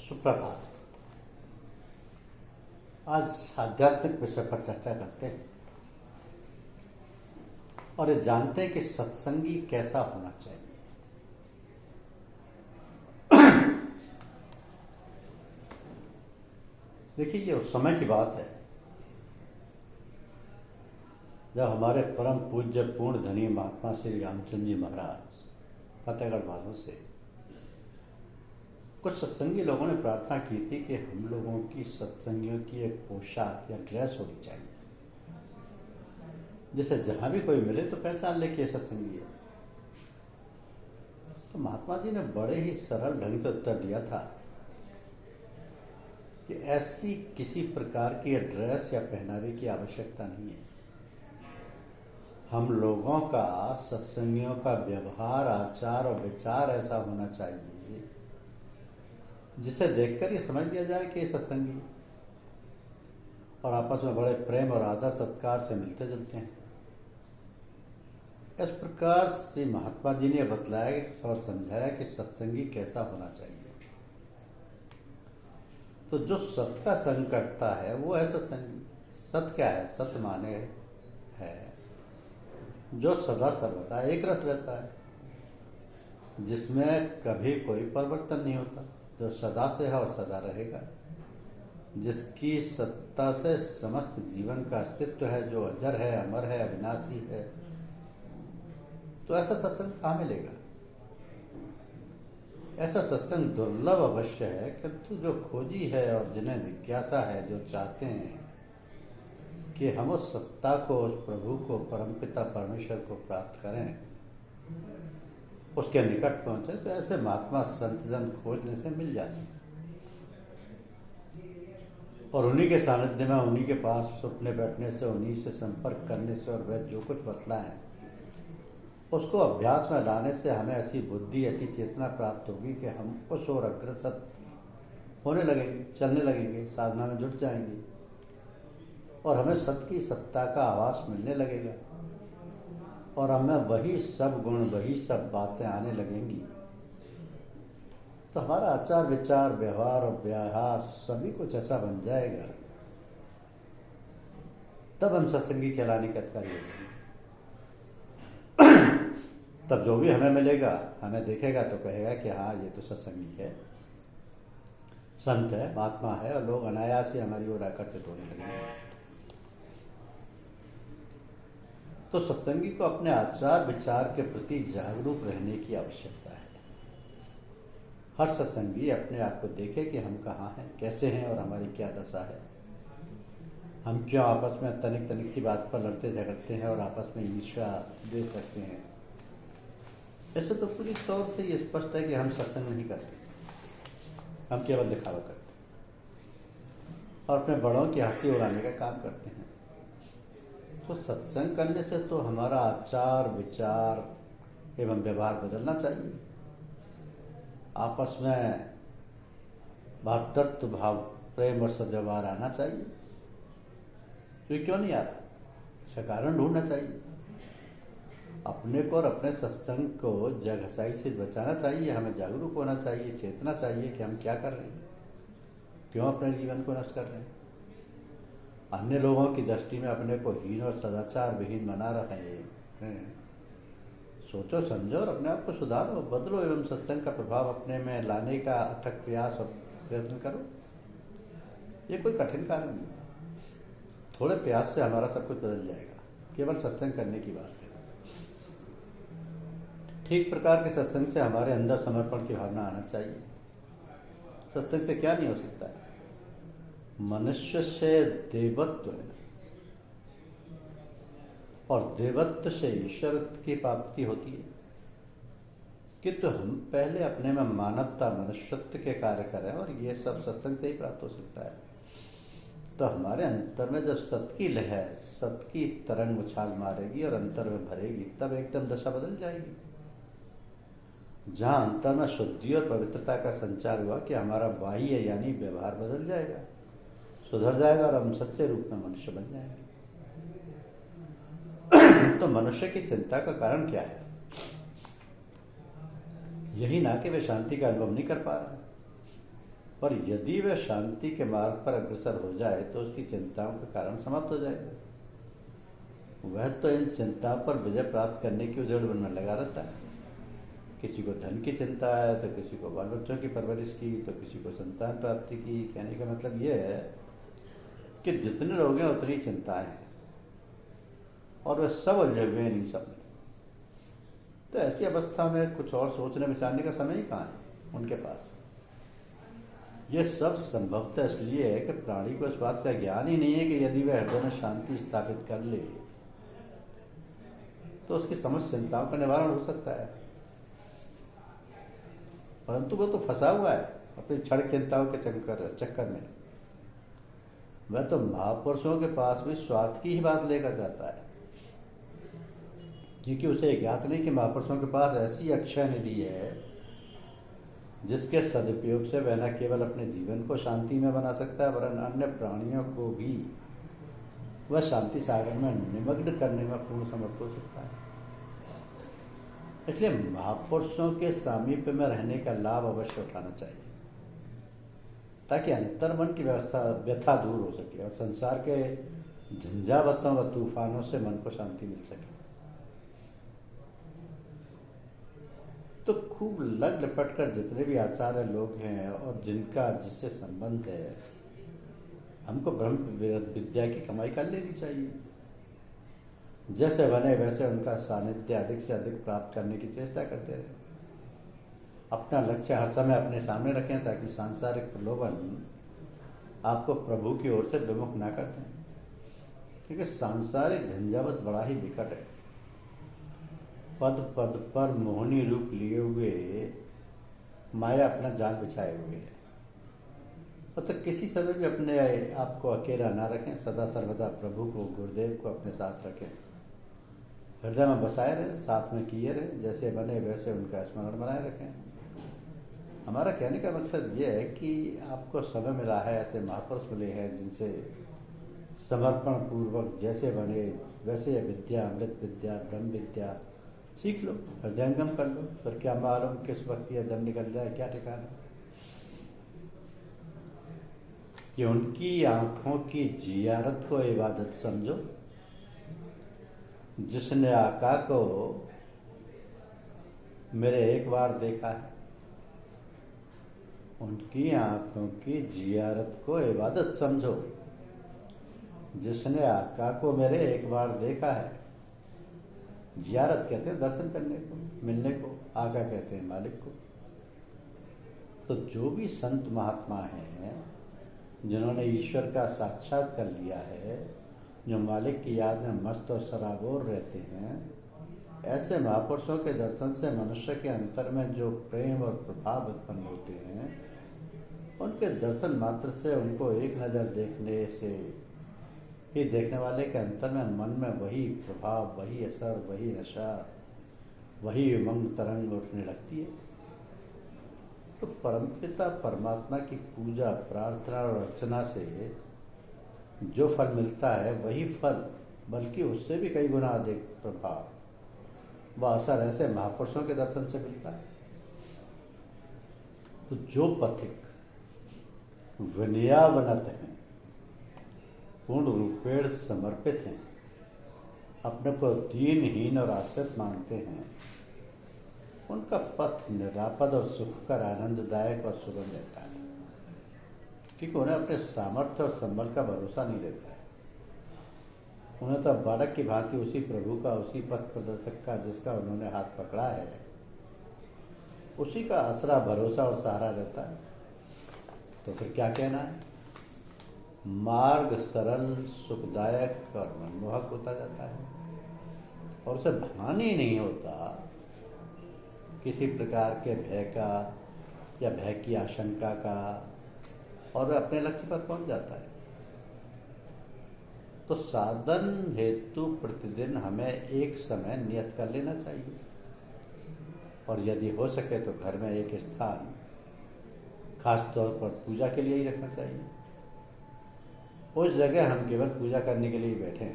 सुप्रभात। आज आध्यात्मिक विषय पर चर्चा करते हैं और ये जानते हैं कि सत्संगी कैसा होना चाहिए। देखिए, ये उस समय की बात है जब हमारे परम पूज्य पूर्ण धनी महात्मा श्री रामचंद्र जी महाराज फतेहगढ़ वालों से कुछ सत्संगी लोगों ने प्रार्थना की थी कि हम लोगों की सत्संगियों की एक पोशाक या ड्रेस होनी चाहिए जिसे जहां भी कोई मिले तो पहचान ले कि सत्संगी है। तो महात्मा जी ने बड़े ही सरल ढंग से उत्तर दिया था कि ऐसी किसी प्रकार की ड्रेस या पहनावे की आवश्यकता नहीं है। हम लोगों का, सत्संगियों का व्यवहार, आचार और विचार ऐसा होना चाहिए जिसे देखकर ये समझ लिया जाए कि ये सत्संगी और आपस में बड़े प्रेम और आदर सत्कार से मिलते जुलते हैं। इस प्रकार श्री महात्मा जी ने बतलाया और समझाया कि सत्संगी कैसा होना चाहिए। तो जो सत का संग करता है वो है सत्संगी। सत क्या है? सत माने है जो सदा सर्वदा एक रस रहता है, जिसमें कभी कोई परिवर्तन नहीं होता, जो सदा से है और सदा रहेगा, जिसकी सत्ता से समस्त जीवन का अस्तित्व है, जो अजर है, अमर है, अविनाशी है। तो ऐसा सत्संग कहाँ मिलेगा? ऐसा सत्संग दुर्लभ अवश्य है, किंतु जो खोजी है और जिन्हें जिज्ञासा है, जो चाहते हैं कि हम उस सत्ता को, उस प्रभु को, परमपिता परमेश्वर को प्राप्त करें, उसके निकट पहुंचे, तो ऐसे महात्मा संत जन खोजने से मिल जाते हैं और उन्हीं के सानिध्य में, उन्हीं के पास उठने बैठने से, उन्हीं से संपर्क करने से और वह जो कुछ बतलाएं उसको अभ्यास में लाने से हमें ऐसी बुद्धि, ऐसी चेतना प्राप्त होगी कि हम उस ओर अग्रसर होने लगेंगे, चलने लगेंगे, साधना में जुट जाएंगे और हमें सत की सत्ता का आभास मिलने लगेगा और हमें वही सब गुण, वही सब बातें आने लगेंगी। तो हमारा आचार विचार, व्यवहार और व्यवहार सभी कुछ ऐसा बन जाएगा, तब हम सत्संगी कहलाने के अधिकारी हो जाएंगे। तब जो भी हमें मिलेगा, हमें देखेगा तो कहेगा कि हाँ, ये तो सत्संगी है, संत है, महात्मा है, और लोग अनायास ही हमारी ओर आकर्षित होने लगेंगे। तो सत्संगी को अपने आचार विचार के प्रति जागरूक रहने की आवश्यकता है। हर सत्संगी अपने आप को देखे कि हम कहाँ हैं, कैसे हैं और हमारी क्या दशा है। हम क्यों आपस में तनिक तनिक सी बात पर लड़ते झगड़ते हैं और आपस में ईर्ष्या द्वेष रखते हैं। ऐसे तो पूरी तौर से ये स्पष्ट है कि हम सत्संग नहीं करते, हम केवल दिखावा करते और अपने बड़ों की हंसी उड़ाने का काम करते हैं। तो सत्संग करने से तो हमारा आचार विचार एवं व्यवहार बदलना चाहिए। आपस में भातृत्व भाव, प्रेम और सद्व्यवहार आना चाहिए। तो ये क्यों नहीं आ रहा? इसका कारण ढूंढना चाहिए। अपने को और अपने सत्संग को जगहसाई से बचाना चाहिए। हमें जागरूक होना चाहिए, चेतना चाहिए कि हम क्या कर रहे हैं, क्यों अपने जीवन को नष्ट कर रहे हैं, अन्य लोगों की दृष्टि में अपने को हीन और सदाचार विहीन बना रहे हैं। सोचो, समझो और अपने आप को सुधारो, बदलो एवं सत्संग का प्रभाव अपने में लाने का अथक प्रयास और प्रयत्न करो। ये कोई कठिन कार्य नहीं, थोड़े प्रयास से हमारा सब कुछ बदल जाएगा। केवल सत्संग करने की बात है। ठीक प्रकार के सत्संग से हमारे अंदर समर्पण की भावना आना चाहिए। सत्संग से क्या नहीं हो सकता है? मनुष्य से देवत्व और देवत्व से ईश्वरत्व की प्राप्ति होती है, किंतु हम पहले अपने में मानवता, मनुष्यत्व के कार्य करें और ये सब सत्संग से ही प्राप्त हो सकता है। तो हमारे अंतर में जब सत की लहर, सत की तरंग उछाल मारेगी और अंतर में भरेगी, तब एकदम दशा बदल जाएगी। जहां अंतर में शुद्धि और पवित्रता का संचार हुआ कि हमारा बाह्य यानी व्यवहार बदल जाएगा, सुधर जाएगा और हम सच्चे रूप में मनुष्य बन जाएंगे। तो मनुष्य की चिंता का कारण क्या है? यही ना कि वे शांति का अनुभव नहीं कर पा रहे, पर यदि वह शांति के मार्ग पर अग्रसर हो जाए तो उसकी चिंताओं का कारण समाप्त हो जाएगा। वह तो इन चिंताओं पर विजय प्राप्त करने की उधेड़ में लगा रहता है। किसी को धन की चिंता है तो किसी को बाल बच्चों की परवरिश की, तो किसी को संतान प्राप्ति की। कहने का मतलब यह है कि जितने लोग हैं उतनी चिंताएं हैं और वे सब उलझे हुए हैं इन सब में। तो ऐसी अवस्था में कुछ और सोचने विचारने का समय ही कहाँ है उनके पास। यह सब संभवतः इसलिए है कि प्राणी को इस बात का ज्ञान ही नहीं है कि यदि वह हृदय में शांति स्थापित कर ले तो उसकी समस्त चिंताओं का निवारण हो सकता है। परंतु वह तो फंसा हुआ है अपनी क्षण चिंताओं के चक्कर में। वह तो महापुरुषों के पास भी स्वार्थ की ही बात लेकर जाता है, क्योंकि उसे ज्ञात नहीं कि महापुरुषों के पास ऐसी अक्षय निधि है जिसके सदुपयोग से वह न केवल अपने जीवन को शांति में बना सकता है वरन अन्य प्राणियों को भी वह शांति सागर में निमग्न करने में पूर्ण समर्थ हो सकता है। इसलिए महापुरुषों के सामीप्य में रहने का लाभ अवश्य उठाना चाहिए ताकि अंतर्मन की व्यथा दूर हो सके और संसार के झंझावतों व तूफानों से मन को शांति मिल सके। तो खूब लग लिपट कर जितने भी आचार्य लोग हैं और जिनका जिससे संबंध है, हमको ब्रह्म विद्या की कमाई कर लेनी चाहिए। जैसे बने वैसे उनका सानिध्य अधिक से अधिक प्राप्त करने की चेष्टा करते रहे। अपना लक्ष्य हर समय अपने सामने रखें ताकि सांसारिक प्रलोभन आपको प्रभु की ओर से विमुख ना कर दें, क्योंकि सांसारिक झंझावत बड़ा ही विकट है। पद पद पर मोहनी रूप लिए हुए माया अपना जाल बिछाए हुए है। तो किसी समय भी अपने आप को अकेला ना रखें, सदा सर्वदा प्रभु को गुरुदेव को अपने साथ रखें, हृदय में बसाए रहें, साथ में किए रहें, जैसे बने वैसे उनका स्मरण बनाए रखें। हमारा कहने का मकसद ये है कि आपको समय मिला है, ऐसे महापुरुष मिले हैं जिनसे समर्पण पूर्वक जैसे बने वैसे विद्या, अमृत विद्या, ब्रह्म विद्या सीख लो, हृदयंगम कर लो। फिर क्या मालूम किस वक्त यह दम निकल जाए, क्या ठिकाना। कि उनकी आंखों की जियारत को इबादत समझो। जिसने आका को मेरे एक बार देखा है, उनकी आंखों की जियारत को इबादत समझो। जिसने आका को मेरे एक बार देखा है, जियारत कहते हैं दर्शन करने को, मिलने को, आका कहते हैं मालिक को। तो जो भी संत महात्मा हैं जिन्होंने ईश्वर का साक्षात कर लिया है, जो मालिक की याद में मस्त और सराबोर रहते हैं, ऐसे महापुरुषों के दर्शन से मनुष्य के अंतर में जो प्रेम और प्रभाव उत्पन्न होते हैं, उनके दर्शन मात्र से उनको एक नज़र देखने से ही देखने वाले के अंतर में मन में वही प्रभाव, वही असर, वही नशा, वही उमंग तरंग उठने लगती है। तो परमपिता परमात्मा की पूजा, प्रार्थना और अर्चना से जो फल मिलता है वही फल, बल्कि उससे भी कई गुना अधिक प्रभाव व असर ऐसे महापुरुषों के दर्शन से मिलता है। तो जो पथिक विनयावनत हैं, पूर्ण रूपेण समर्पित हैं, अपने को दीनहीन और आश्रित मानते हैं, उनका पथ निरापद और सुखकर, आनंददायक और सुगम रहता है, क्योंकि उन्हें अपने सामर्थ्य और संबल का भरोसा नहीं रहता है। उन्हें तो बालक की भांति उसी प्रभु का, उसी पथ प्रदर्शक का जिसका उन्होंने हाथ पकड़ा है, उसी का आसरा, भरोसा और सहारा रहता है। तो फिर क्या कहना है, मार्ग सरल, सुखदायक और मनमोहक होता जाता है और उसे भान ही नहीं होता किसी प्रकार के भय का या भय की आशंका का, और वह अपने लक्ष्य पर पहुंच जाता है। तो साधन हेतु प्रतिदिन हमें एक समय नियत कर लेना चाहिए, और यदि हो सके तो घर में एक स्थान खास तौर पर पूजा के लिए ही रखना चाहिए। उस जगह हम केवल पूजा करने के लिए बैठें,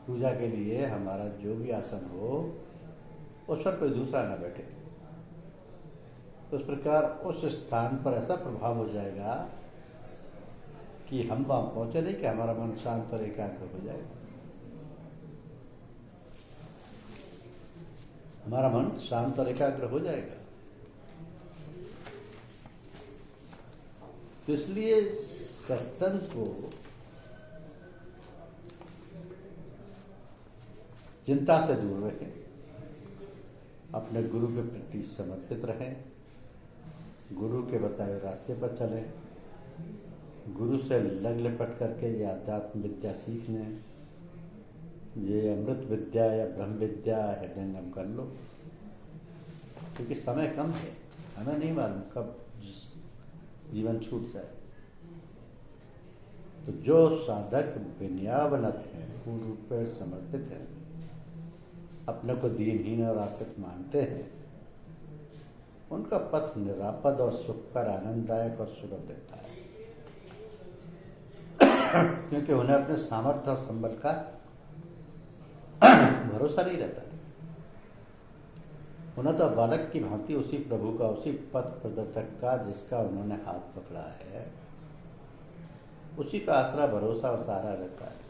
पूजा के लिए हमारा जो भी आसन हो उस पर कोई दूसरा न बैठे। तो इस प्रकार उस स्थान पर ऐसा प्रभाव हो जाएगा कि हम वहां पहुंचे नहीं कि हमारा मन शांत और एकाग्र हो जाएगा। हमारा मन शांत और एकाग्र हो जाएगा। तो इसलिए सत्संग को चिंता से दूर रखें, अपने गुरु के प्रति समर्पित रहें, गुरु के बताए हुए रास्ते पर चलें, गुरु से लग लिपट करके ये आध्यात्म विद्या सीख लें, ये अमृत विद्या या ब्रह्म विद्या हृदयंगम कर लो, क्योंकि समय कम है, हमें नहीं मालूम कब जीवन छूट जाए। तो जो साधक विनयावनत हैं, पूर्ण रूप में समर्पित हैं, अपने को दीनहीन और आश्रित मानते हैं, उनका पथ निरापद और सुखकर आनंददायक और सुलभ रहता है, क्योंकि उन्हें अपने सामर्थ्य और संबल का भरोसा नहीं रहता है। उन्हें तो बालक की भांति उसी प्रभु का, उसी पथ प्रदर्शक का जिसका उन्होंने हाथ पकड़ा है, उसी का आसरा, भरोसा और सहारा रहता है।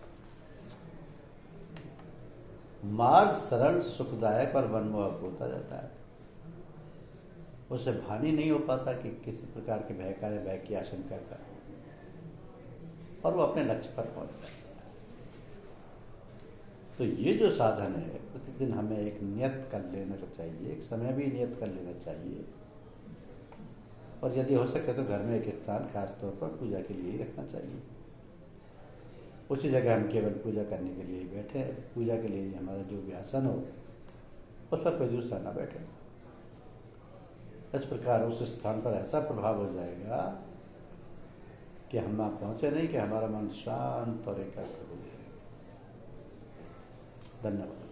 मार्ग सरल, सुखदायक और मनमोहक होता जाता है। उसे भानी नहीं हो पाता कि किसी प्रकार के भय का या भय की आशंका का, और वो अपने लक्ष्य पर पहुंच जाता है। तो ये जो साधन है, प्रतिदिन हमें एक नियत कर लेना चाहिए, एक समय भी नियत कर लेना चाहिए, और यदि हो सके तो घर में एक स्थान खास तौर पर पूजा के लिए ही रखना चाहिए। उसी जगह हम केवल पूजा करने के लिए ही बैठे, पूजा के लिए हमारा जो भी आसन हो उस पर कोई दूसरा ना बैठे। इस प्रकार उस स्थान पर ऐसा प्रभाव हो जाएगा कि हम वहां पहुंचे नहीं कि हमारा मन शांत और एकाग्र हो जाएगा। धन्यवाद।